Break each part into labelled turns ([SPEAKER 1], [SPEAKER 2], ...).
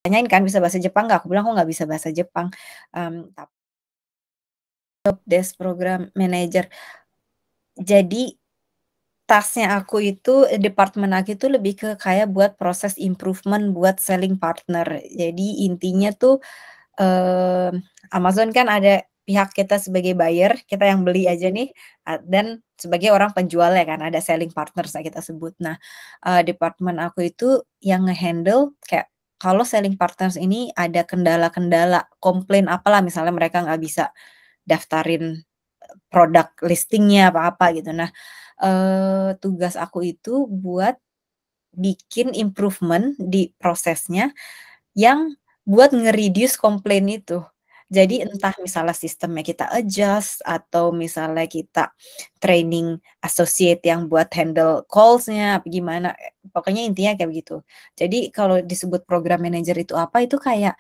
[SPEAKER 1] Tanyain kan, "Bisa bahasa Jepang nggak?" Aku bilang, "Aku nggak bisa bahasa Jepang." Job desk program manager. Jadi, task-nya aku itu, departemen aku itu lebih ke kayak buat proses improvement buat selling partner. Jadi intinya tuh, Amazon kan ada pihak kita sebagai buyer, kita yang beli aja nih, dan sebagai orang penjualnya kan, ada selling partners lah kita sebut. Nah, departemen aku itu yang nge-handle kayak kalau selling partners ini ada kendala-kendala, komplain apalah, misalnya mereka nggak bisa daftarin produk listing-nya apa-apa gitu. Nah, tugas aku itu buat bikin improvement di prosesnya yang buat nge-reduce komplain itu. Jadi entah misalnya sistemnya kita adjust atau misalnya kita training associate yang buat handle calls-nya apa gimana, pokoknya intinya kayak begitu. Jadi kalau disebut program manager itu apa, itu kayak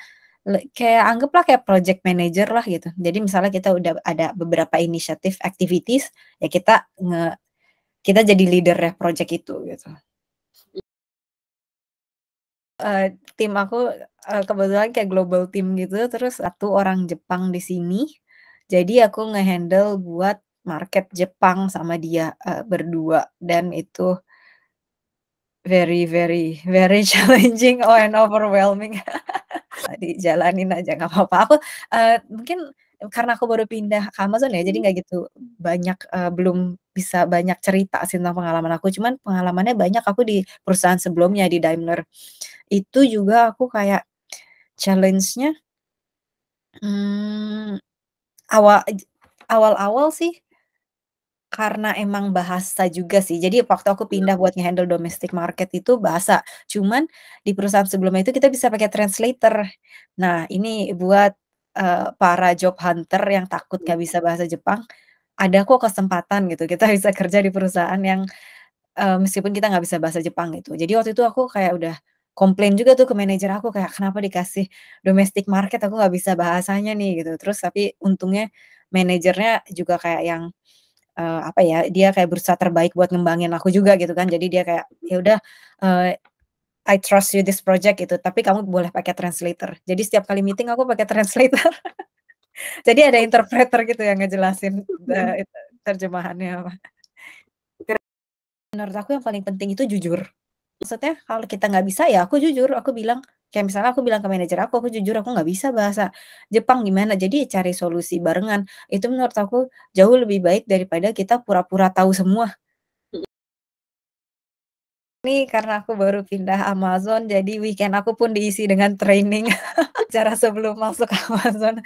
[SPEAKER 1] kayak anggaplah kayak project manager lah gitu. Jadi misalnya kita udah ada beberapa inisiatif activities, ya kita jadi leader ya project itu gitu. Tim aku, kebetulan kayak global team gitu, terus satu orang Jepang di sini, jadi aku nge-handle buat market Jepang sama dia, berdua dan itu very very very challenging and overwhelming. Dijalanin aja nggak apa-apa. Aku, mungkin karena aku baru pindah ke Amazon ya, jadi nggak gitu banyak, belum bisa banyak cerita sih tentang pengalaman aku, cuman pengalamannya banyak aku di perusahaan sebelumnya, di Daimler. Itu juga aku kayak challenge-nya, mmm, awal awal-awal sih karena emang bahasa juga sih. Jadi waktu aku pindah buat nge-handle domestic market itu bahasa, cuman di perusahaan sebelumnya itu kita bisa pakai translator. Nah, ini buat, para job hunter yang takut nggak bisa bahasa Jepang, ada kok kesempatan gitu, kita bisa kerja di perusahaan yang, meskipun kita nggak bisa bahasa Jepang gitu. Jadi waktu itu aku kayak udah komplain juga tuh ke manajer aku kayak, "Kenapa dikasih domestic market aku nggak bisa bahasanya nih?" Gitu. Terus tapi untungnya manajernya juga kayak yang apa ya, dia kayak berusaha terbaik buat ngembangin aku juga gitu kan. Jadi dia kayak, "Ya udah, eee, I trust you this project gitu, tapi kamu boleh pakai translator." Jadi setiap kali meeting aku pakai translator. Jadi ada interpreter gitu yang ngejelasin, itu terjemahannya apa. Menurut aku yang paling penting itu jujur. Maksudnya kalau kita nggak bisa, ya aku jujur, aku bilang kayak misalnya aku bilang ke manajer aku jujur aku nggak bisa bahasa Jepang gimana, jadi cari solusi barengan. Itu menurut aku jauh lebih baik daripada kita pura-pura tahu semua. Ini karena aku baru pindah Amazon, jadi weekend aku pun diisi dengan training cara sebelum masuk Amazon.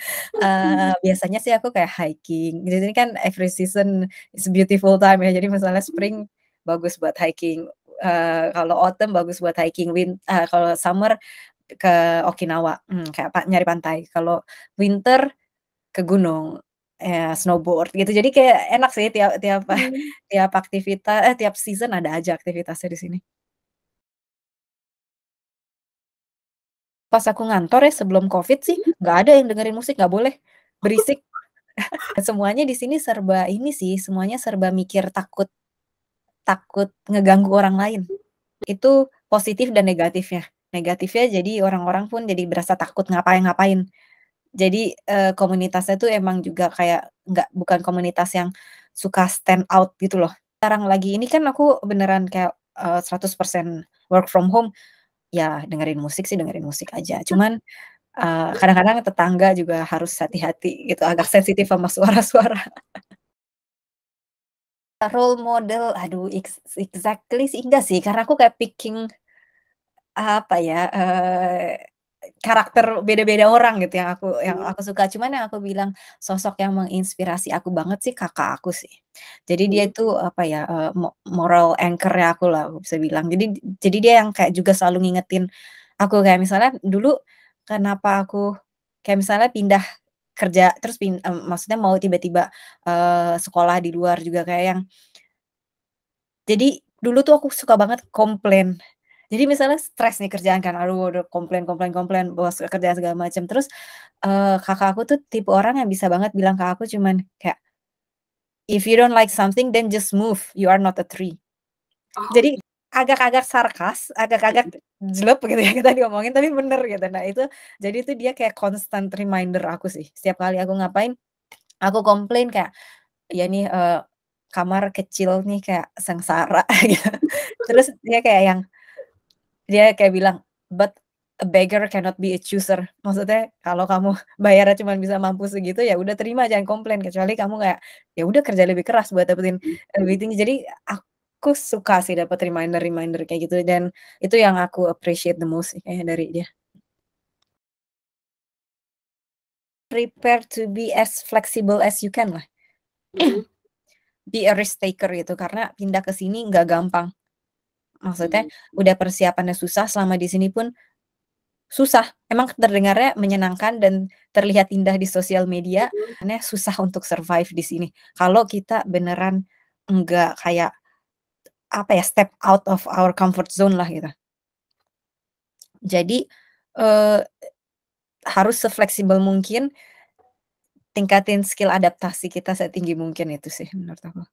[SPEAKER 1] Biasanya sih aku kayak hiking, di sini kan every season is beautiful time ya, jadi misalnya spring bagus buat hiking, kalau autumn bagus buat hiking, kalau summer ke Okinawa, kayak nyari pantai, kalau winter ke gunung, snowboard gitu. Jadi kayak enak sih tiap tiap tiap tiap season ada aja aktivitasnya di sini. Pas aku ngantor ya sebelum Covid sih, nggak ada yang dengerin musik, nggak boleh, berisik. Semuanya di sini serba ini sih, semuanya serba mikir takut takut ngeganggu orang lain. Itu positif dan negatifnya. Negatifnya jadi orang-orang pun jadi berasa takut ngapain-ngapain. Jadi, komunitasnya tuh emang juga kayak bukan komunitas yang suka stand out gitu loh. Sekarang lagi ini kan aku beneran kayak, 100% work from home, ya dengerin musik sih dengerin musik aja. Cuman kadang-kadang tetangga juga harus hati-hati gitu, agak sensitif sama suara-suara. Role model, aduh exactly sih enggak sih, karena aku kayak picking, apa ya, karakter beda-beda orang gitu yang aku suka. Cuman yang aku bilang sosok yang menginspirasi aku banget sih kakak aku sih. Jadi dia itu apa ya, moral anchor-nya aku lah aku bisa bilang. Jadi dia yang kayak juga selalu ngingetin aku, kayak misalnya dulu kenapa aku kayak misalnya pindah kerja terus maksudnya mau tiba-tiba, sekolah di luar juga kayak yang jadi dulu tuh aku suka banget komplain. Jadi misalnya stres nih kerjaan kan, aduh udah komplain komplain komplain, bos kerjaan segala macam. Terus, kakak aku tuh tipe orang yang bisa banget bilang ke aku cuman kayak, "If you don't like something then just move, you are not a tree."
[SPEAKER 2] Oh,
[SPEAKER 1] Jadi agak-agak sarkas, agak-agak jelek gitu ya kita diomongin tapi bener gitu. Nah itu, jadi itu dia kayak constant reminder aku sih. Setiap kali aku ngapain, aku komplain kayak, "Ya nih, kamar kecil nih kayak sengsara," gitu. Terus dia kayak bilang, "But a beggar cannot be a chooser." Maksudnya kalau kamu bayarnya cuman bisa mampu segitu, ya udah terima jangan komplain, kecuali kamu kayak, ya udah kerja lebih keras buat dapetin lebih tinggi. Jadi aku suka sih dapet reminder-reminder kayak gitu dan itu yang aku appreciate the most sih kayaknya dari dia. Prepare to be as flexible as you can lah.
[SPEAKER 2] Mhm,
[SPEAKER 1] Be a risk taker gitu, karena pindah ke sini nggak gampang. Maksudnya
[SPEAKER 2] mmm,
[SPEAKER 1] udah persiapannya susah, selama di sini pun susah, emang terdengarnya menyenangkan dan terlihat indah di sosial media,
[SPEAKER 2] mhm.
[SPEAKER 1] sebenarnya susah untuk survive di sini. Kalau kita beneran enggak kayak, apa ya, step out of our comfort zone lah gitu. Jadi, eee, harus sefleksibel mungkin, tingkatin skill adaptasi kita setinggi mungkin itu sih menurut aku.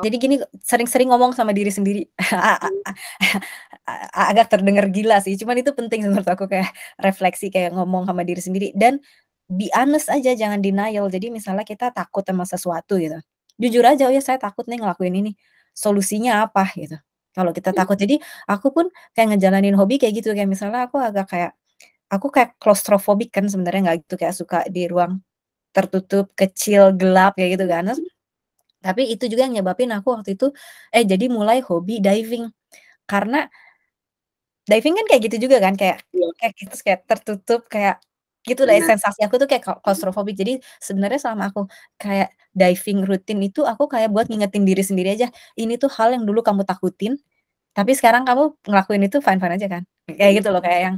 [SPEAKER 1] Jadi gini, sering-sering ngomong sama diri sendiri, agak terdengar gila sih, cuman itu penting menurut aku kayak refleksi, kayak ngomong sama diri sendiri dan be honest aja, jangan denial. Jadi misalnya kita takut sama sesuatu gitu, jujur aja, "Oh ya saya takut nih ngelakuin ini, solusinya apa?" Gitu. Kalau kita takut jadi aku pun kayak ngejalanin hobi kayak gitu, kayak misalnya aku kayak claustrophobic kan sebenarnya nggak gitu, kayak suka di ruang tertutup, kecil, gelap kayak gitu kan. Tapi itu juga yang nyebabin aku waktu itu jadi mulai hobi diving. Karena diving kan kayak gitu juga kan, kayak
[SPEAKER 2] Iya,
[SPEAKER 1] kayak gitu, kayak tertutup, kayak gitu deh
[SPEAKER 2] bener.
[SPEAKER 1] sensasi aku tuh kayak claustrophobic. Jadi sebenarnya selama aku kayak diving rutin itu, aku kayak buat ngingetin diri sendiri aja, "Ini tuh hal yang dulu kamu takutin, tapi sekarang kamu ngelakuin itu fine-fine aja kan?" Kayak
[SPEAKER 2] Mhm,
[SPEAKER 1] gitu loh, kayak yang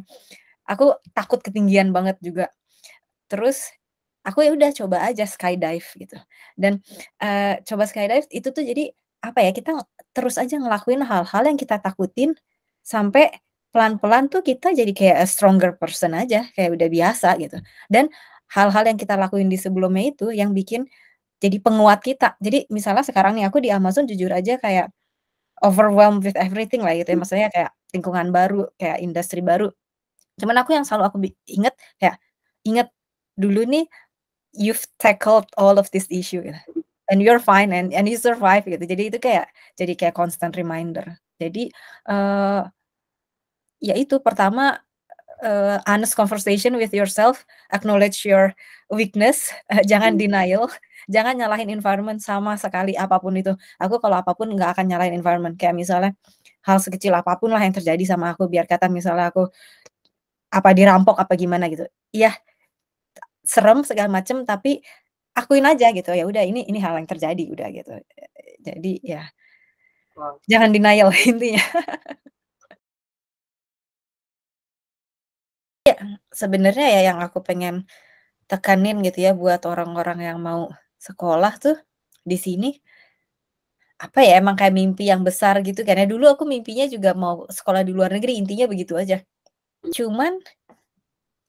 [SPEAKER 1] aku takut ketinggian banget juga. Terus, aku ya udah coba aja skydive gitu. Dan, coba skydive itu tuh jadi, apa ya, kita terus aja ngelakuin hal-hal yang kita takutin, sampai pelan-pelan tuh kita jadi kayak a stronger person aja, kayak udah biasa gitu. Dan, hal-hal yang kita lakuin di sebelumnya itu yang bikin jadi penguat kita. Jadi misalnya sekarang nih aku di Amazon jujur aja kayak overwhelmed with everything lah gitu ya, maksudnya kayak lingkungan baru, kayak industri baru. Cuman aku yang selalu aku inget kayak, inget dulu nih you've tackled all of this issue gitu, and you're fine and you survive gitu. Jadi itu kayak constant reminder. Jadi, eee, ya itu pertama, honest conversation with yourself, acknowledge your weakness, jangan
[SPEAKER 2] mhm.
[SPEAKER 1] denial, jangan nyalahin environment sama sekali apapun itu. Aku kalau apapun nggak akan nyalahin environment, kayak misalnya hal sekecil apapun lah yang terjadi sama aku, biar kata misalnya aku apa dirampok apa gimana gitu. Iya, serem segala macem, tapi akuin aja gitu, ya udah ini hal yang terjadi, udah gitu. Jadi ya
[SPEAKER 2] Wow.
[SPEAKER 1] jangan denial intinya. Ya, sebenarnya ya yang aku pengen tekanin gitu ya buat orang-orang yang mau sekolah tuh di sini, apa ya, emang kayak mimpi yang besar gitu kan ya. Dulu aku mimpinya juga mau sekolah di luar negeri, intinya begitu aja. Cuman,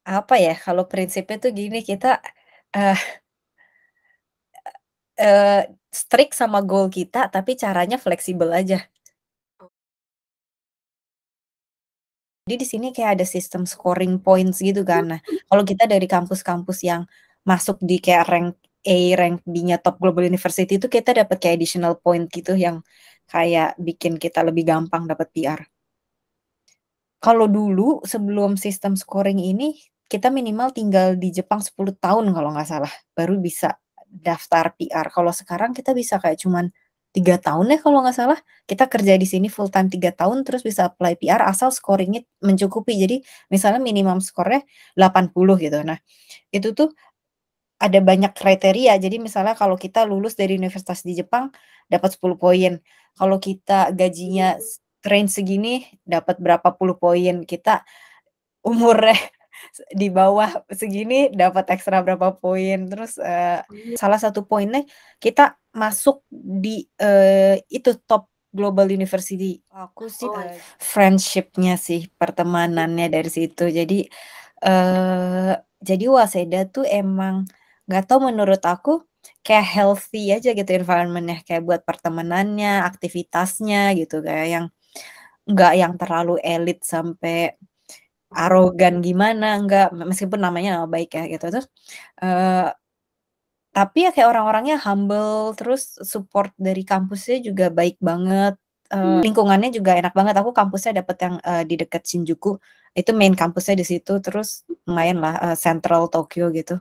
[SPEAKER 1] apa ya, kalau prinsipnya tuh gini, kita, eee strict sama goal kita, tapi caranya fleksibel aja. Jadi di sini kayak ada sistem scoring points gitu kan. Nah, kalau kita dari kampus-kampus yang masuk di kayak rank A, rank B-nya top global university itu kita dapat kayak additional point gitu yang kayak bikin kita lebih gampang dapat PR. Kalau dulu sebelum sistem scoring ini, kita minimal tinggal di Jepang 10 tahun kalau nggak salah, baru bisa daftar PR. Kalau sekarang kita bisa kayak cuman 3 tahun ya kalau nggak salah, kita kerja di sini full time 3 tahun terus bisa apply PR asal scoring-nya mencukupi. Jadi misalnya minimum skornya 80 gitu. Nah, itu tuh ada banyak kriteria. Jadi misalnya kalau kita lulus dari universitas di Jepang dapat 10 poin, kalau kita gajinya range segini dapat berapa puluh poin, kita umurnya di bawah segini dapat ekstra berapa poin, terus, salah satu poinnya kita masuk di, itu top global university. Aku sih,
[SPEAKER 2] Oh,
[SPEAKER 1] friendship-nya sih, pertemanannya dari situ. Jadi Waseda tuh emang nggak tahu menurut aku kayak healthy aja gitu environment-nya, kayak buat pertemanannya, aktivitasnya gitu, kayak yang nggak yang terlalu elit sampai arogan gimana, enggak, meskipun namanya nama baik ya gitu. Terus, eee, tapi ya kayak orang-orangnya humble, terus support dari kampusnya juga baik banget, lingkungannya juga enak banget. Aku kampusnya dapet yang, di dekat Shinjuku, itu main kampusnya di situ, terus lumayanlah, sentral Tokyo gitu.